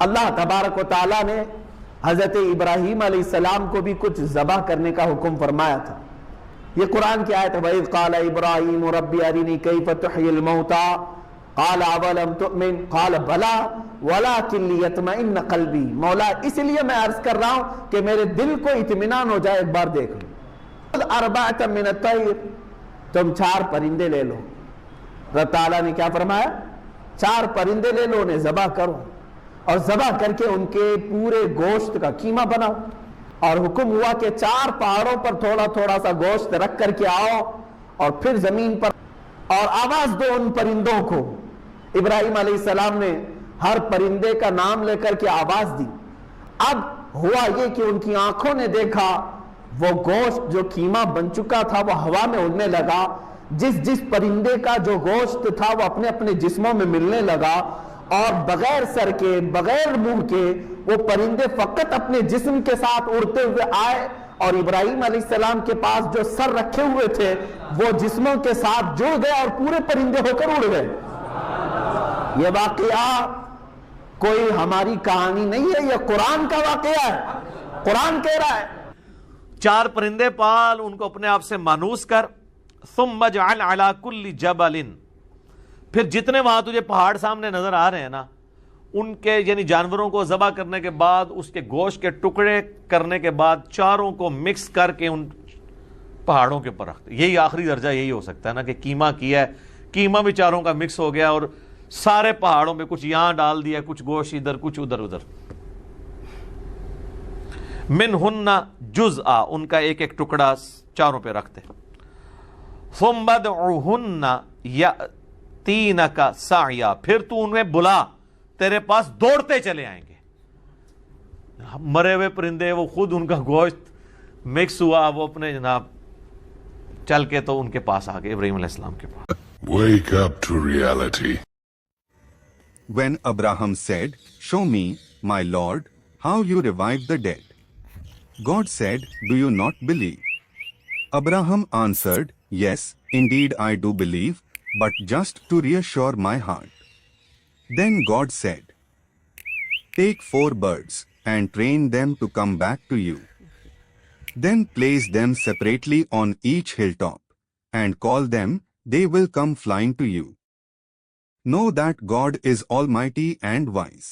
اللہ تبارک و تعالیٰ نے حضرت ابراہیم علیہ السلام کو بھی کچھ ذبح کرنے کا حکم فرمایا تھا. یہ قرآن کی آیت ہے وَإِذْ قَالَ إِبْرَاهِيمُ رَبِّ أَرِنِي كَيْفَ تُحْيِي الْمَوْتَى قَالَ أَوَلَمْ تُؤْمِنْ قَالَ بَلَىٰ وَلَٰكِن لِيَطْمَئِنَّ قَلْبِي. مولا اس لیے میں عرض کر رہا ہوں کہ میرے دل کو اطمینان ہو جائے، ایک بار دیکھ لو. أَرْبَعَةً مِّنَ الطَّيْرِ، تم 4 پرندے لے لو. رب تعالیٰ نے کیا فرمایا؟ 4 پرندے لے لو، انہیں ذبح کرو اور ذبح کر کے ان کے پورے گوشت کا قیمہ بناؤ. اور حکم ہوا کہ 4 پہاڑوں پر تھوڑا تھوڑا سا گوشت رکھ کر کے آؤ اور پھر زمین پر اور آواز دو ان پرندوں کو. ابراہیم علیہ السلام نے ہر پرندے کا نام لے کر کے آواز دی. اب ہوا یہ کہ ان کی آنکھوں نے دیکھا وہ گوشت جو قیمہ بن چکا تھا وہ ہوا میں اڑنے لگا. جس پرندے کا جو گوشت تھا وہ اپنے اپنے جسموں میں ملنے لگا اور بغیر سر کے بغیر منہ کے وہ پرندے فقط اپنے جسم کے ساتھ اڑتے ہوئے آئے اور ابراہیم علیہ السلام کے پاس جو سر رکھے ہوئے تھے وہ جسموں کے ساتھ جڑ گئے اور پورے پرندے ہو کر اڑ گئے. یہ واقعہ کوئی ہماری کہانی نہیں ہے، یہ قرآن کا واقعہ ہے. قرآن کہہ رہا ہے 4 پرندے پال، ان کو اپنے آپ سے مانوس کر. ثم اجعل علی کل جبل، پھر جتنے وہاں تجھے پہاڑ سامنے نظر آ رہے ہیں نا، ان کے یعنی جانوروں کو ذبح کرنے کے بعد اس کے گوشت کے ٹکڑے کرنے کے بعد چاروں کو مکس کر کے ان پہاڑوں کے اوپر رکھتے. یہی آخری درجہ یہی ہو سکتا ہے نا کہ قیمہ کیا ہے، قیمہ بھی چاروں کا مکس ہو گیا اور سارے پہاڑوں میں کچھ یہاں ڈال دیا، کچھ گوشت ادھر کچھ ادھر ادھر. منہن جزءا، ان کا ایک ایک ٹکڑا چاروں پہ رکھتے. ثم ادعوہن یأتینک سعیا، پھر تو انہیں بلا، تیرے پاس دوڑتے چلے آئیں گے. مرے ہوئے پرندے وہ خود ان کا گوشت مکس ہوا، وہ اپنے جناب چل کے تو ان کے پاس آ گئے، ابراہیم علیہ السلام کے پاس. Wake up to reality. When Abraham said, "Show me, my Lord, how you revive the dead," God said, "Do you not believe?" Abraham answered, "Yes, indeed I do believe, but just to reassure my heart." Then God said, "Take 4 birds and train them to come back to you. Then place them separately on each hilltop and call them, they will come flying to you. Know that God is almighty and wise."